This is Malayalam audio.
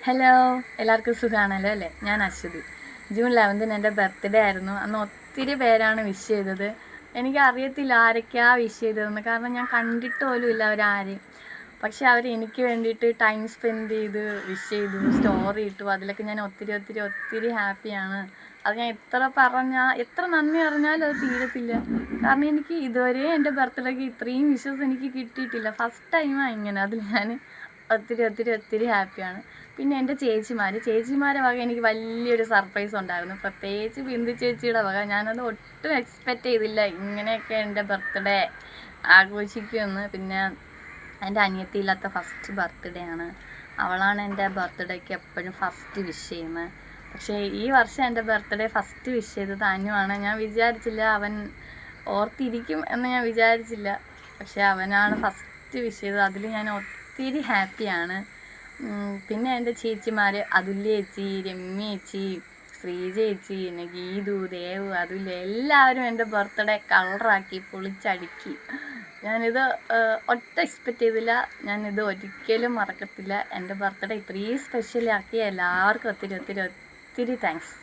ഹലോ, എല്ലാവർക്കും സുഖമാണല്ലോ അല്ലേ? ഞാൻ അശ്വതി. ജൂൺ 11 എൻ്റെ ബർത്ത്ഡേ ആയിരുന്നു. അന്ന് ഒത്തിരി പേരാണ് വിഷ് ചെയ്തത്. എനിക്ക് അറിയത്തില്ല ആരൊക്കെയാണ് വിഷ് ചെയ്തതെന്ന്, കാരണം ഞാൻ കണ്ടിട്ട് പോലും ഇല്ല അവരാരെയും. പക്ഷെ അവർ എനിക്ക് വേണ്ടിയിട്ട് ടൈം സ്പെൻഡ് ചെയ്ത് വിഷ് ചെയ്തു, സ്റ്റോറി ഇട്ടു. അതിലൊക്കെ ഞാൻ ഒത്തിരി ഒത്തിരി ഒത്തിരി ഹാപ്പിയാണ്. അത് ഞാൻ എത്ര നന്ദി പറഞ്ഞാലും അത് തീരത്തില്ല. കാരണം എനിക്ക് ഇതുവരെ എൻ്റെ ബർത്ത്ഡേക്ക് ഇത്രയും വിഷസ് എനിക്ക് കിട്ടിയിട്ടില്ല. ഫസ്റ്റ് ടൈമാണ് ഇങ്ങനെ. അതിൽ ഞാൻ ഒത്തിരി ഒത്തിരി ഒത്തിരി ഹാപ്പിയാണ്. പിന്നെ എൻ്റെ ചേച്ചിമാരെ വക എനിക്ക് വലിയൊരു സർപ്രൈസ് ഉണ്ടായിരുന്നു. പ്രത്യേകിച്ച് ബിന്ദു ചേച്ചിയുടെ വക. ഞാനത് ഒട്ടും എക്സ്പെക്റ്റ് ചെയ്തില്ല, ഇങ്ങനെയൊക്കെ എൻ്റെ ബർത്ത്ഡേ ആഘോഷിക്കുമെന്ന്. പിന്നെ എൻ്റെ അനിയത്തിയില്ലാത്ത ഫസ്റ്റ് ബർത്ത്ഡേ ആണ്. അവളാണ് എൻ്റെ ബർത്ത്ഡേക്ക് എപ്പോഴും ഫസ്റ്റ് വിഷ് ചെയ്യുന്നത്. പക്ഷേ ഈ വർഷം എൻ്റെ ബർത്ത്ഡേ ഫസ്റ്റ് വിഷ് ചെയ്തത് അനുവാണ്. ഞാൻ വിചാരിച്ചില്ല അവൻ ഓർത്തിരിക്കും എന്ന് ഞാൻ വിചാരിച്ചില്ല. പക്ഷേ അവനാണ് ഫസ്റ്റ് വിഷ് ചെയ്തത്. അതിൽ ഞാൻ ഒത്തിരി ഹാപ്പിയാണ്. പിന്നെ എൻ്റെ ചേച്ചിമാർ അതുല്യ ചേച്ചി, രമ്യ ചേച്ചി, ശ്രീജ ചേച്ചി, പിന്നെ ഗീതു, ദേവ്, അതുല്യ, എല്ലാവരും എൻ്റെ ബർത്ത്ഡേ കളറാക്കി പൊളിച്ചടുക്കി. ഞാനിത് ഒട്ടും എക്സ്പെക്റ്റ് ചെയ്തില്ല. ഞാനിത് ഒരിക്കലും മറക്കത്തില്ല. എൻ്റെ ബർത്ത്ഡേ ഇത്രയും സ്പെഷ്യലാക്കിയ എല്ലാവർക്കും ഒത്തിരി ഒത്തിരി ഒത്തിരി താങ്ക്സ്.